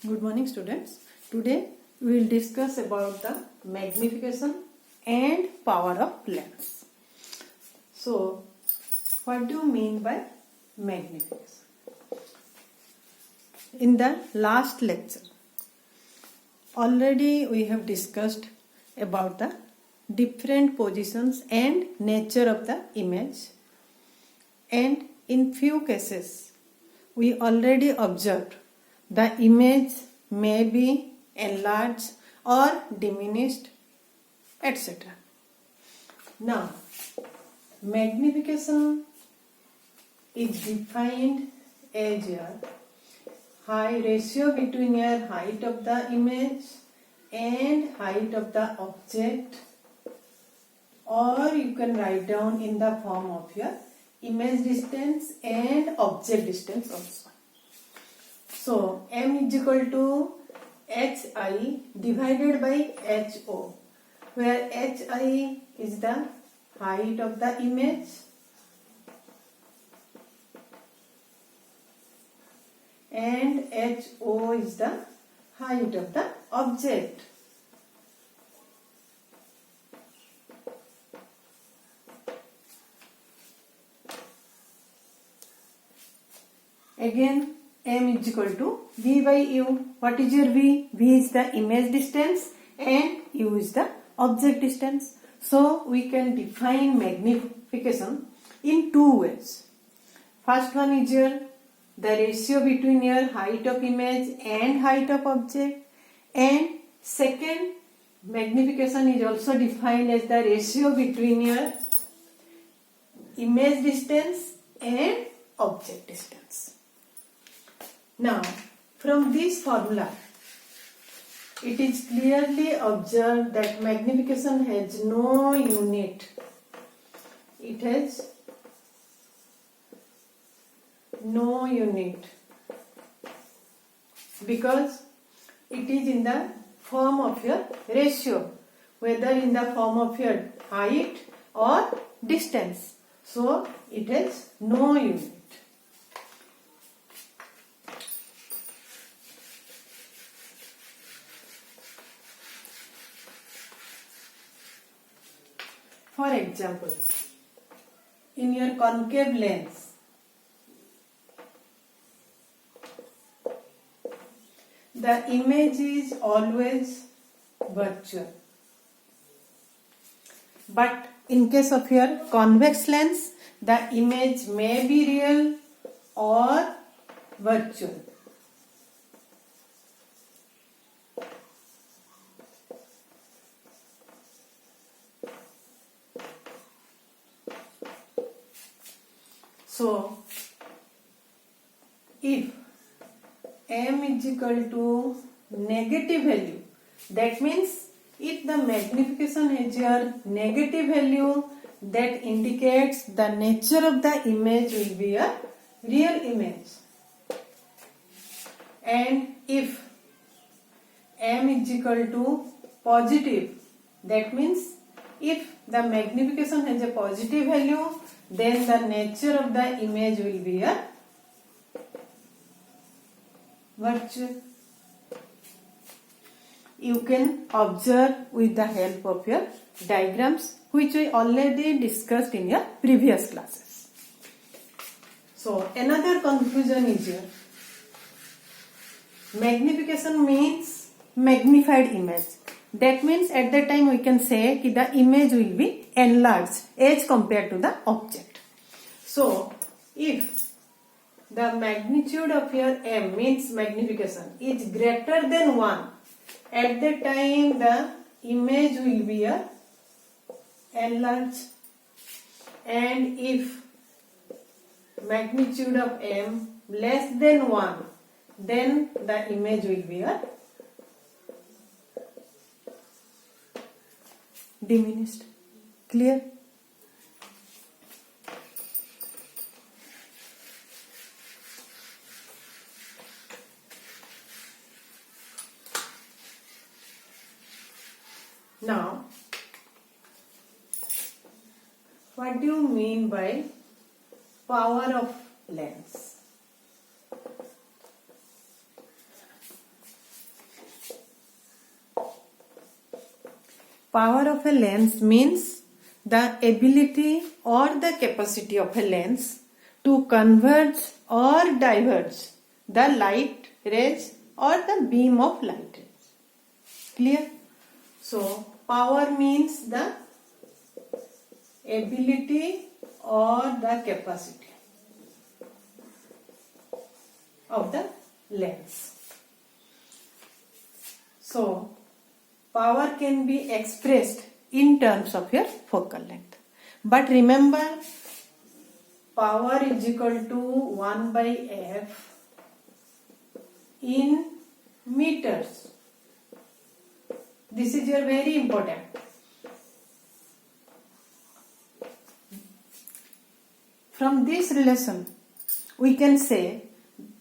Good morning, students. Today we will discuss about the magnification and power of lens. So, what do you mean by magnification? In the last lecture, already we have discussed about the different positions and nature of the image, and in few cases we already observed the image may be enlarged or diminished, etc. Now, magnification is defined as a high ratio between your height of the image and height of the object, or you can write down in the form of your image distance and object distance also. So, m is equal to hi divided by ho, where hi is the height of the image and ho is the height of the object. Again, m is equal to v by u. What is your v? V is the image distance and u is the object distance. So, we can define magnification in two ways. First one is the ratio between your height of image and height of object, and second, magnification is also defined as the ratio between your image distance and object distance. Now, from this formula, it is clearly observed that magnification has no unit. It has no unit because it is in the form of your ratio, whether in the form of your height or distance. So, it has no unit. For example, in your concave lens, the image is always virtual. But in case of your convex lens, the image may be real or virtual. So, if m is equal to negative value, that means if the magnification has your negative value, that indicates the nature of the image will be a real image. And if m is equal to positive, that means if the magnification has a positive value, then the nature of the image will be a virtual. You can observe with the help of your diagrams, which we already discussed in your previous classes. So, another confusion is here. Magnification means magnified image. That means at that time we can say that the image will be enlarged as compared to the object. So, if the magnitude of your m means magnification is greater than 1, at that time the image will be enlarged, and if magnitude of m less than 1, then the image will be diminished. Clear? Now, what do you mean by power of lens? Power of a lens means the ability or the capacity of a lens to converge or diverge the light rays or the beam of light rays. Clear? So, power means the ability or the capacity of the lens. So, power can be expressed in terms of your focal length. But remember, power is equal to 1 by f in meters. This is your very important. From this relation, we can say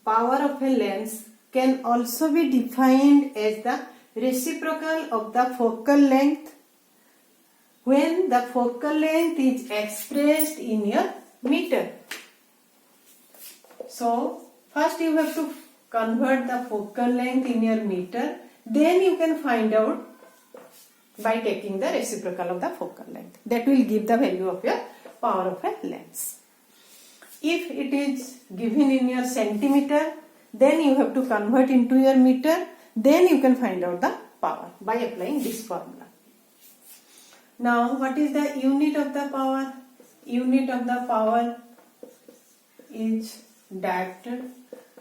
power of a lens can also be defined as the reciprocal of the focal length when the focal length is expressed in your meter. So, first you have to convert the focal length in your meter, then you can find out by taking the reciprocal of the focal length. That will give the value of your power of a lens. If it is given in your centimeter, then you have to convert into your meter, then you can find out the power by applying this formula. Now, what is the unit of the power? Unit of the power is diopter,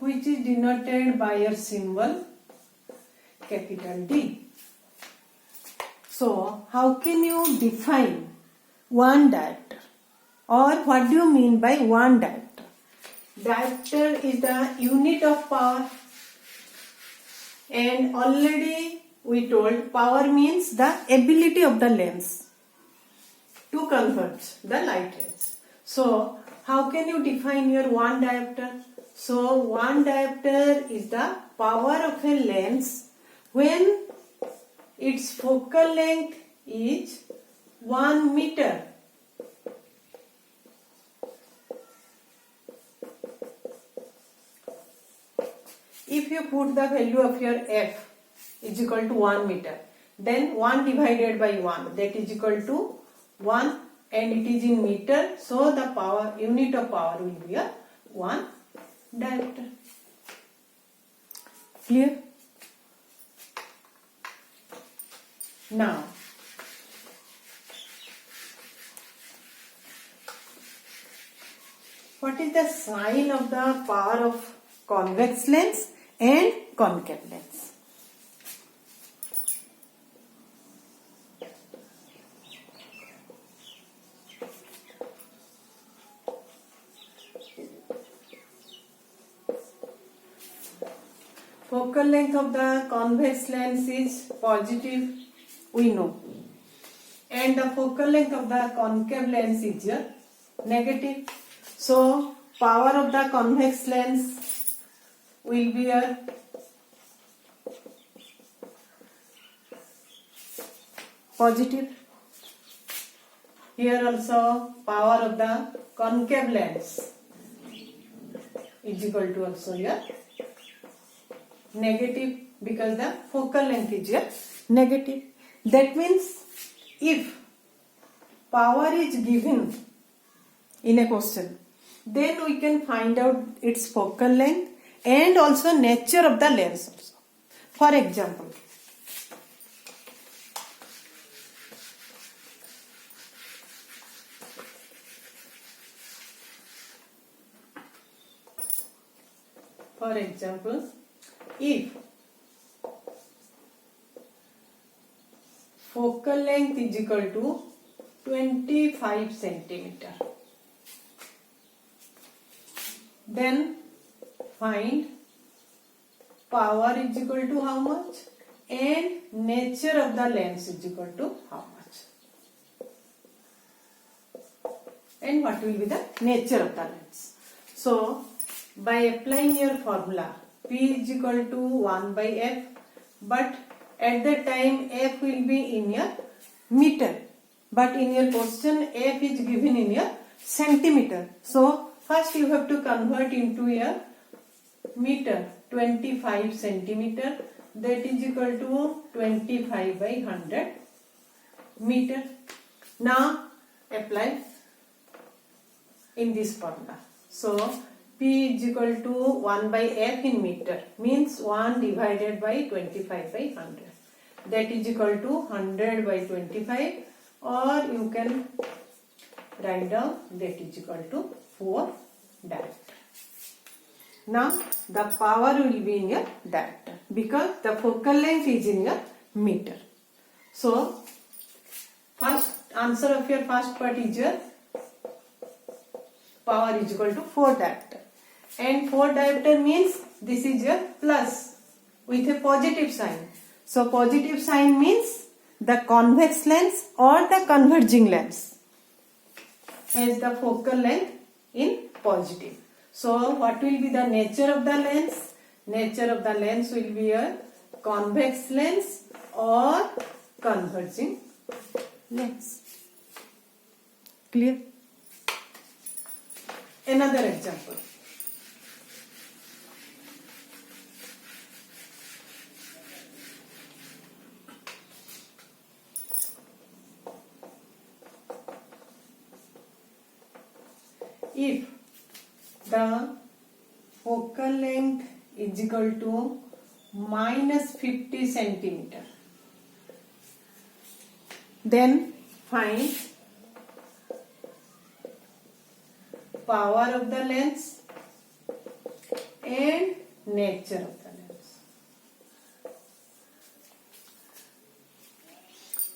which is denoted by a symbol capital D. So, how can you define one diopter? Or what do you mean by one diopter? Diopter is the unit of power, and already we told power means the ability of the lens to convert the light rays. So, how can you define your one diopter? So, one diopter is the power of a lens when its focal length is 1 meter. If you put the value of your f is equal to 1 meter, then 1 divided by 1, that is equal to 1, and it is in meter, so the power unit of power will be a 1 diopter. Clear? Now, what is the sign of the power of convex lens and concave lens? Focal length of the convex lens is positive, we know, and the focal length of the concave lens is here negative. So, power of the convex lens will be a positive. Here also power of the concave lens is equal to also here negative, because the focal length is here negative. That means if power is given in a question, then we can find out its focal length and also nature of the lens also. For example, if focal length is equal to 25 centimeter, then find power is equal to how much and nature of the lens is equal to how much, and what will be the nature of the lens. So, by applying your formula, P is equal to 1 by F, but at the time F will be in your meter, but in your question F is given in your centimeter. So, first you have to convert into your meter. 25 centimeter, that is equal to 25 by 100 meter. Now apply in this formula. So P is equal to 1 by F in meter, means 1 divided by 25 by 100. That is equal to 100 by 25, or you can write down that is equal to 4 diopter. Now the power will be in your diopter because the focal length is in your meter. So first answer of your first part is your power is equal to 4 diopter, and 4 diopter means this is your plus with a positive sign. So positive sign means the convex lens or the converging lens has the focal length in positive. So what will be the nature of the lens? Nature of the lens will be a convex lens or converging lens. Clear? Another example. If the focal length is equal to minus 50 centimeter, then find power of the lens and nature of the lens.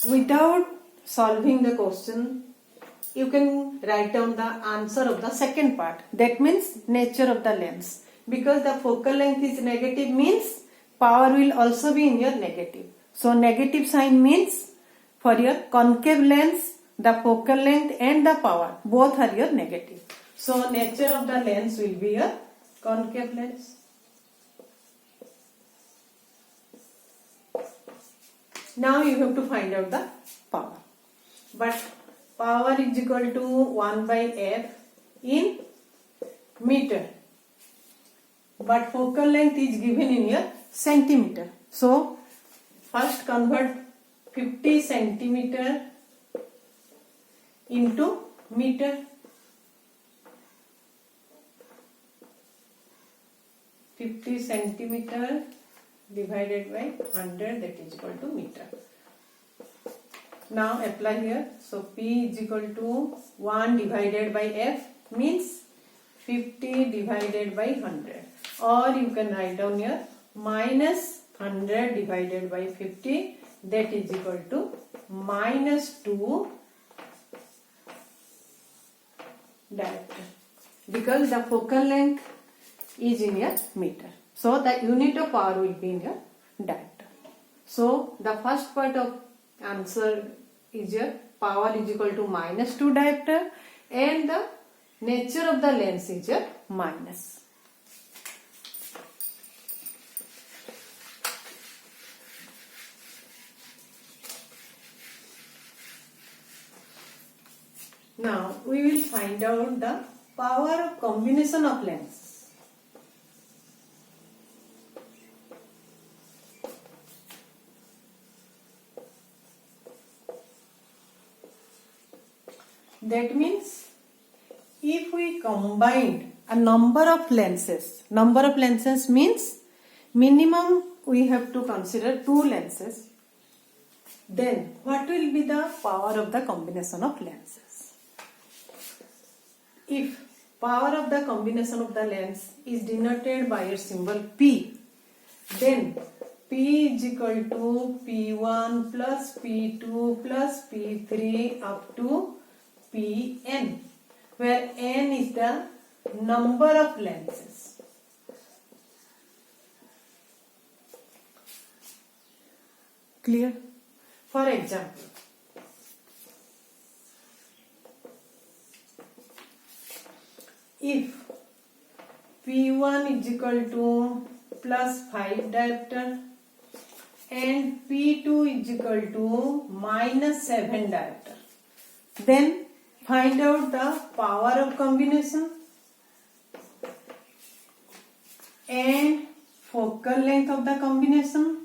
Without solving the question, you can write down the answer of the second part. That means nature of the lens. Because the focal length is negative means power will also be in your negative. So negative sign means for your concave lens, the focal length and the power both are your negative. So nature of the lens will be a concave lens. Now you have to find out the power. But power is equal to 1 by F in meter. But focal length is given in your centimeter. So first convert 50 centimeter into meter. 50 centimeter divided by 100, that is equal to meter. Now apply here. So P is equal to 1 divided by F means 50 divided by 100. Or you can write down here minus 100 divided by 50, that is equal to minus 2 diopter. Because the focal length is in your meter. So the unit of power will be in your diopter. So the first part of answer is your power is equal to minus 2 diopter, and the nature of the lens is your minus. Now we will find out the power of combination of lenses. That means if we combined a number of lenses means minimum we have to consider 2 lenses, then what will be the power of the combination of lenses? If power of the combination of the lens is denoted by a symbol P, then P is equal to P1 plus P2 plus P3 up to Pn, where n is the number of lenses. Clear? For example, if P1 is equal to plus 5 diopter and P2 is equal to minus 7 diopter, then find out the power of combination and focal length of the combination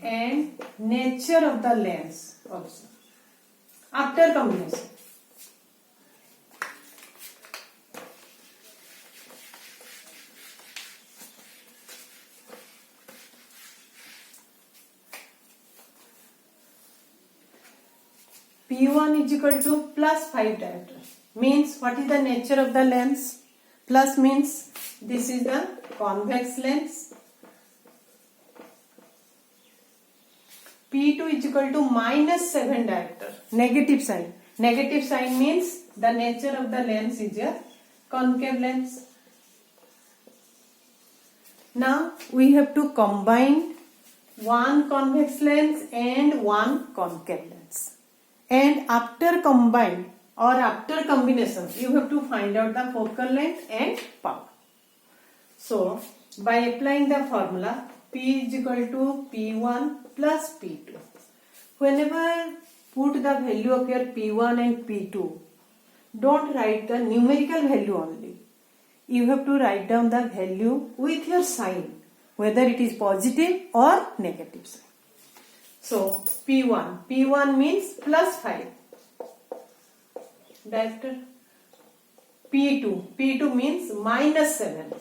and nature of the lens also after combination. P1 is equal to plus 5 diopter. Means what is the nature of the lens? Plus means this is the convex lens. P2 is equal to minus 7 diopter. Negative sign. Negative sign means the nature of the lens is a concave lens. Now we have to combine one convex lens and one concave lens. And after combine or after combination, you have to find out the focal length and power. So, by applying the formula, P is equal to P1 plus P2. Whenever put the value of your P1 and P2, don't write the numerical value only. You have to write down the value with your sign, whether it is positive or negative sign. So, P1 means plus 5 diopter. P2 means minus 7.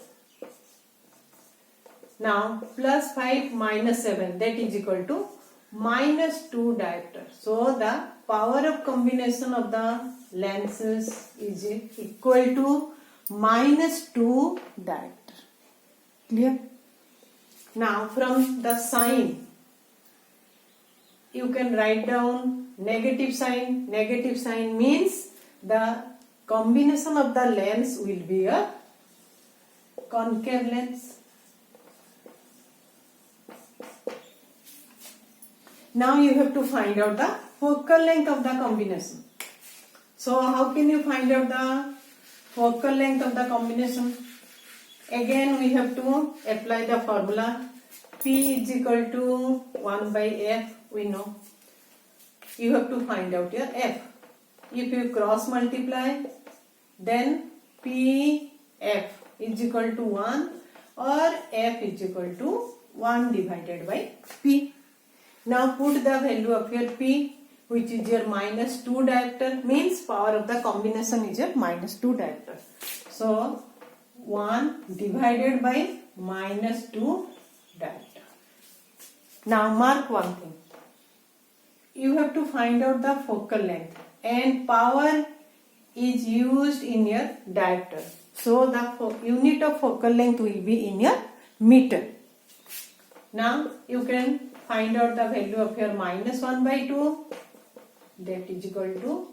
Now, plus 5 minus 7, that is equal to minus 2 diopter. So, the power of combination of the lenses is equal to minus 2 diopter. Clear? Now, from the sign, you can write down negative sign. Negative sign means the combination of the lens will be a concave lens. Now you have to find out the focal length of the combination. So how can you find out the focal length of the combination? Again we have to apply the formula. P is equal to 1 by F, we know. You have to find out your F. If you cross multiply, then PF is equal to 1 or F is equal to 1 divided by P. Now put the value of your P, which is your minus 2 diopter, means power of the combination is your minus 2 diopter. So 1 divided by minus 2 diopter. Now mark one thing. You have to find out the focal length and power is used in your diopter. So the unit of focal length will be in your meter. Now you can find out the value of your minus 1 by 2, that is equal to,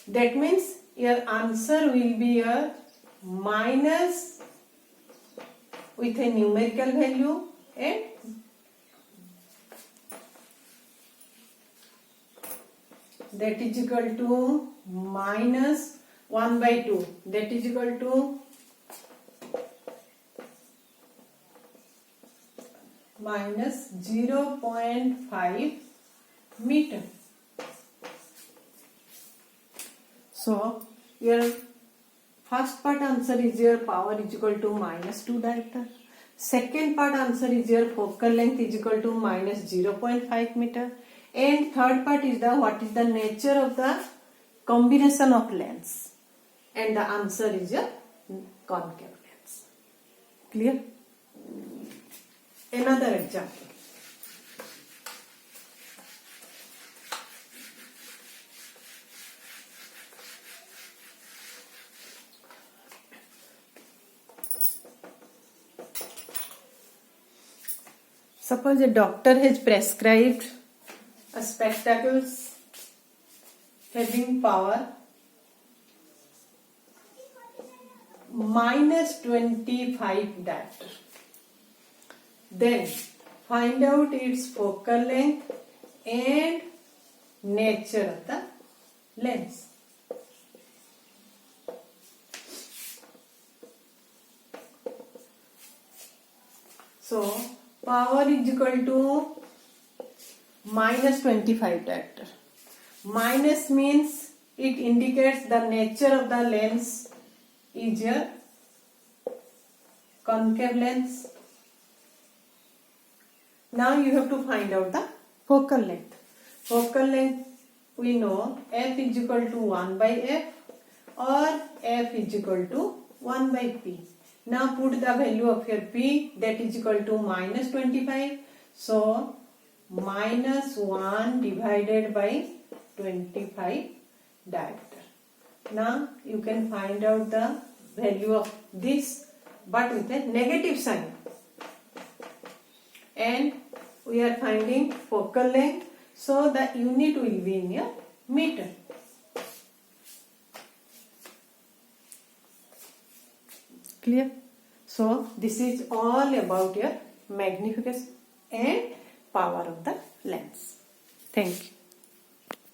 that means your answer will be a minus with a numerical value and that is equal to minus 1 by 2, that is equal to minus 0.5 meter. So your first part answer is your power is equal to minus 2 diopter. Second part answer is your focal length is equal to minus 0.5 meter. And third part is the what is the nature of the combination of lens. And the answer is your concave lens. Clear? Another example. Suppose a doctor has prescribed a spectacles having power minus 25 diopter. Then find out its focal length and nature of the lens. So power is equal to minus 25 diopter. Minus means it indicates the nature of the lens is a concave lens. Now you have to find out the focal length. Focal length we know f is equal to 1 by f or f is equal to 1 by p. Now put the value of your p, that is equal to minus 25. So minus 1 divided by 25 diameter. Now you can find out the value of this but with a negative sign. And we are finding focal length, so the unit will be in your meter. Clear? So this is all about your magnification and power of the lens. Thank you.